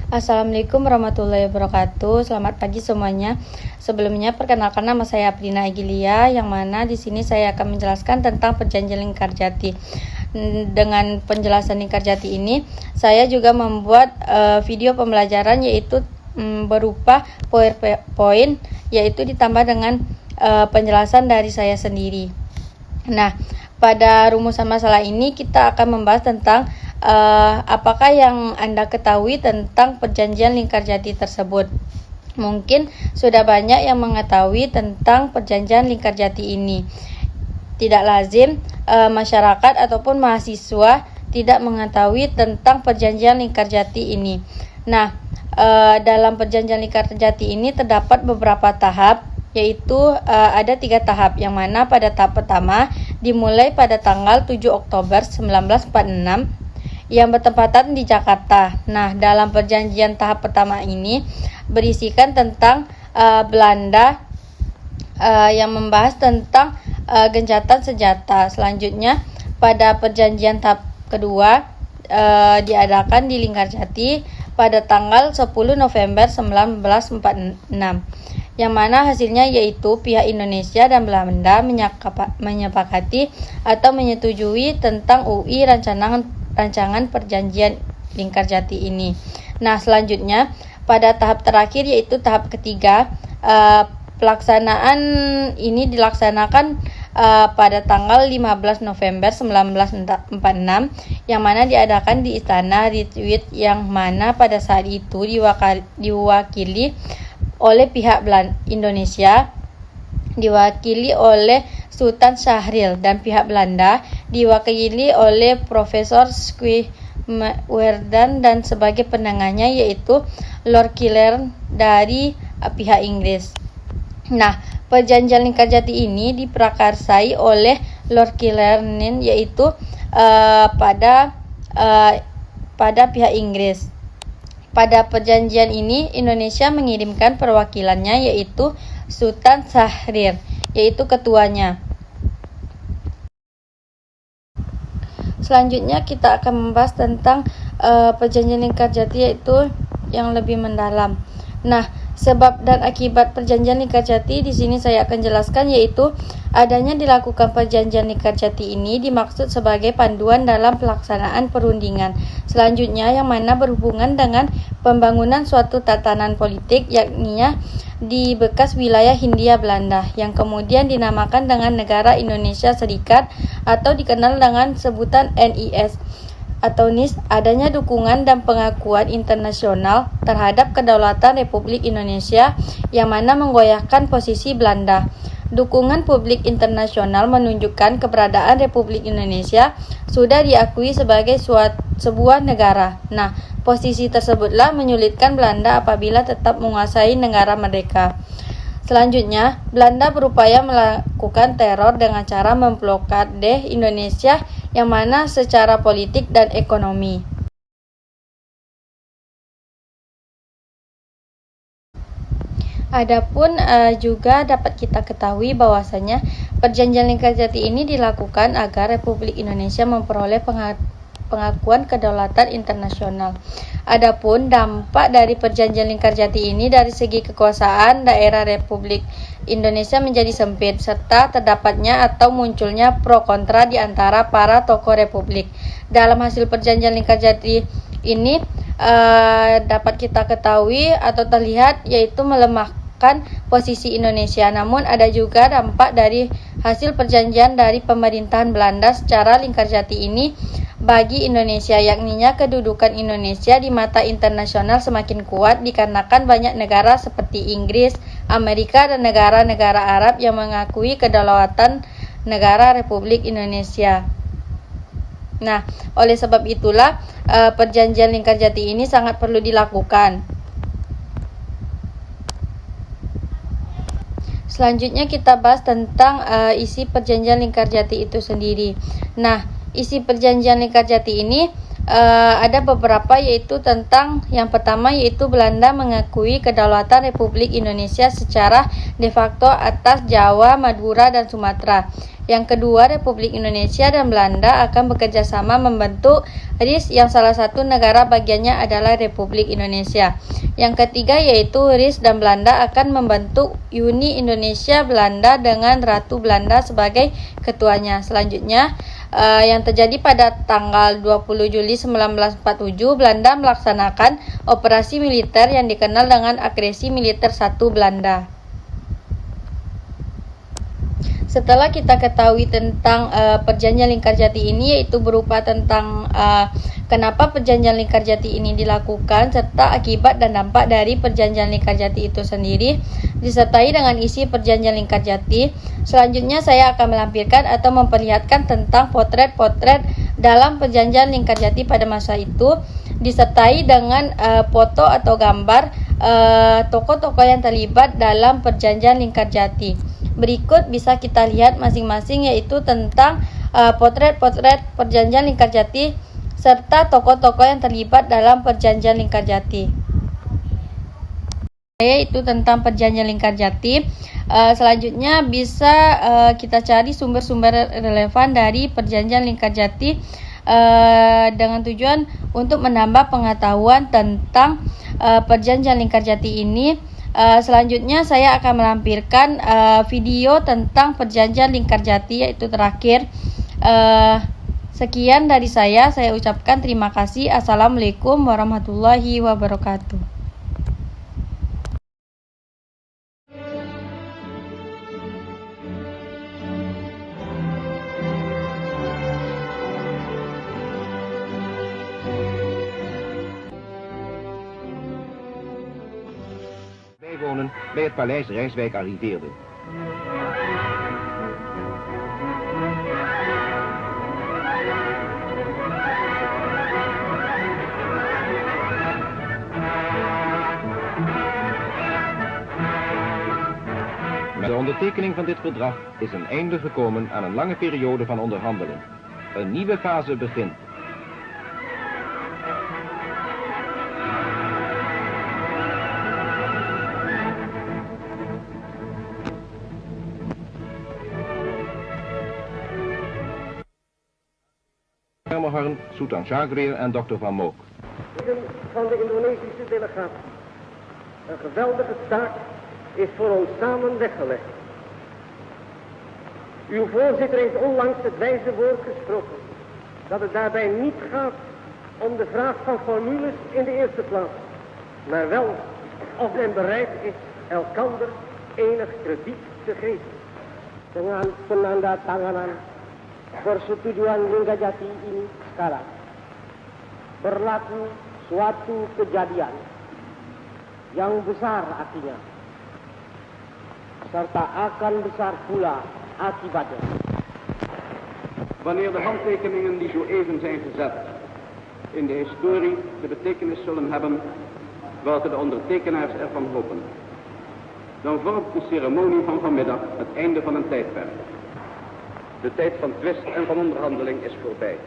Assalamualaikum warahmatullahi wabarakatuh. Selamat pagi semuanya. Sebelumnya perkenalkan nama saya Aprina Egilia, yang mana di sini saya akan menjelaskan tentang Perjanjian Lingkarjati. Dengan penjelasan Lingkarjati ini, saya juga membuat video pembelajaran yaitu berupa PowerPoint, yaitu ditambah dengan penjelasan dari saya sendiri. Nah, pada rumusan masalah ini kita akan membahas tentang apakah yang Anda ketahui tentang Perjanjian Lingkarjati tersebut. Mungkin sudah banyak yang mengetahui tentang Perjanjian Lingkarjati ini. Tidak lazim masyarakat ataupun mahasiswa tidak mengetahui tentang Perjanjian Lingkarjati ini. Nah, dalam Perjanjian Lingkarjati ini terdapat beberapa tahap, yaitu ada 3 tahap, yang mana pada tahap pertama dimulai pada tanggal 7 Oktober 1946 yang bertempatan di Jakarta. Nah, dalam perjanjian tahap pertama ini berisikan tentang Belanda yang membahas tentang gencatan senjata. Selanjutnya, pada perjanjian tahap kedua diadakan di Lingkarjati pada tanggal 10 November 1946. Yang mana hasilnya yaitu pihak Indonesia dan Belanda menyepakati atau menyetujui tentang UI rancangan Perjanjian Lingkarjati ini. Nah, selanjutnya pada tahap terakhir yaitu tahap ketiga, pelaksanaan ini dilaksanakan pada tanggal 15 November 1946 yang mana diadakan di Istana Ritwid, yang mana pada saat itu diwakili oleh pihak Indonesia diwakili oleh Sultan Syahrir, dan pihak Belanda diwakili oleh Profesor Squierdan, dan sebagai penengahnya yaitu Lord Killera dari pihak Inggris. Nah, Perjanjian Lingkarjati ini diprakarsai oleh Lord Killera yaitu pada pihak Inggris. Pada perjanjian ini Indonesia mengirimkan perwakilannya yaitu Sultan Syahrir, yaitu ketuanya. Selanjutnya kita akan membahas tentang Perjanjian Lingkarjati yaitu yang lebih mendalam. Nah, sebab dan akibat Perjanjian Lingkarjati di sini saya akan jelaskan, yaitu adanya dilakukan Perjanjian Lingkarjati ini dimaksud sebagai panduan dalam pelaksanaan perundingan selanjutnya yang mana berhubungan dengan pembangunan suatu tatanan politik, yakni di bekas wilayah Hindia Belanda yang kemudian dinamakan dengan Negara Indonesia Serikat atau dikenal dengan sebutan NIS atau NIS. Adanya dukungan dan pengakuan internasional terhadap kedaulatan Republik Indonesia yang mana menggoyahkan posisi Belanda. Dukungan publik internasional menunjukkan keberadaan Republik Indonesia sudah diakui sebagai sebuah negara. Nah, posisi tersebutlah menyulitkan Belanda apabila tetap menguasai negara mereka. Selanjutnya, Belanda berupaya melakukan teror dengan cara memblokade Indonesia yang mana secara politik dan ekonomi. Adapun juga dapat kita ketahui bahwasanya Perjanjian Lingkarjati ini dilakukan agar Republik Indonesia memperoleh pengakuan kedaulatan internasional. Adapun dampak dari Perjanjian Lingkarjati ini dari segi kekuasaan daerah Republik Indonesia menjadi sempit, serta terdapatnya atau munculnya pro kontra di antara para tokoh republik. Dalam hasil Perjanjian Lingkarjati ini dapat kita ketahui atau terlihat yaitu melemahkan posisi Indonesia. Namun ada juga dampak dari hasil perjanjian dari pemerintahan Belanda secara Lingkarjati ini bagi Indonesia, yakninya kedudukan Indonesia di mata internasional semakin kuat dikarenakan banyak negara seperti Inggris, Amerika, dan negara-negara Arab yang mengakui kedaulatan negara Republik Indonesia. Nah, oleh sebab itulah Perjanjian Lingkarjati ini sangat perlu dilakukan. Selanjutnya kita bahas tentang isi Perjanjian Lingkarjati itu sendiri. Nah, isi Perjanjian Lingkarjati ini ada beberapa, yaitu tentang yang pertama yaitu Belanda mengakui kedaulatan Republik Indonesia secara de facto atas Jawa, Madura, dan Sumatera. Yang kedua, Republik Indonesia dan Belanda akan bekerja sama membentuk RIS yang salah satu negara bagiannya adalah Republik Indonesia. Yang ketiga yaitu RIS dan Belanda akan membentuk Uni Indonesia Belanda dengan Ratu Belanda sebagai ketuanya. Selanjutnya, yang terjadi pada tanggal 20 Juli 1947, Belanda melaksanakan operasi militer yang dikenal dengan agresi militer 1 Belanda. Setelah kita ketahui tentang perjanjian Lingkarjati ini, yaitu berupa tentang kenapa perjanjian Lingkarjati ini dilakukan serta akibat dan dampak dari perjanjian Lingkarjati itu sendiri, disertai dengan isi perjanjian Lingkarjati. Selanjutnya saya akan melampirkan atau memperlihatkan tentang potret-potret dalam perjanjian Lingkarjati pada masa itu, disertai dengan foto atau gambar tokoh-tokoh yang terlibat dalam perjanjian Lingkarjati. Berikut bisa kita lihat masing-masing, yaitu tentang potret-potret perjanjian Lingkarjati serta tokoh-tokoh yang terlibat dalam perjanjian Lingkarjati. Yaitu tentang perjanjian Lingkarjati. Selanjutnya bisa kita cari sumber-sumber relevan dari perjanjian Lingkarjati dengan tujuan untuk menambah pengetahuan tentang perjanjian Lingkarjati ini. Selanjutnya saya akan melampirkan video tentang perjanjian Lingkarjati, yaitu terakhir. Sekian dari saya ucapkan terima kasih. Assalamualaikum warahmatullahi wabarakatuh. Wonen bij het paleis Rijswijk arriveerden. Met de ondertekening van dit verdrag is een einde gekomen aan een lange periode van onderhandeling. Een nieuwe fase begint. Hermoharn, Sultan Shahriar en dokter Van Mook. Van de Indonesische delegatie. Een geweldige taak is voor ons samen weggelegd. Uw voorzitter heeft onlangs het wijze woord gesproken dat het daarbij niet gaat om de vraag van formules in de eerste plaats, maar wel of men bereid is elkander enig krediet te geven. Dengan penandatanganan persetujuan Lingkarjati ini sekarang berlaku suatu kejadian yang besar artinya, serta akan besar pula akibatnya. Wanneer de handtekeningen die zo even zijn gezet in de historie de betekenis zullen hebben welke de ondertekenaars ervan hopen, dan vormt de ceremonie van vanmiddag het einde van een tijdperk. De tijd van twist en van onderhandeling is voorbij.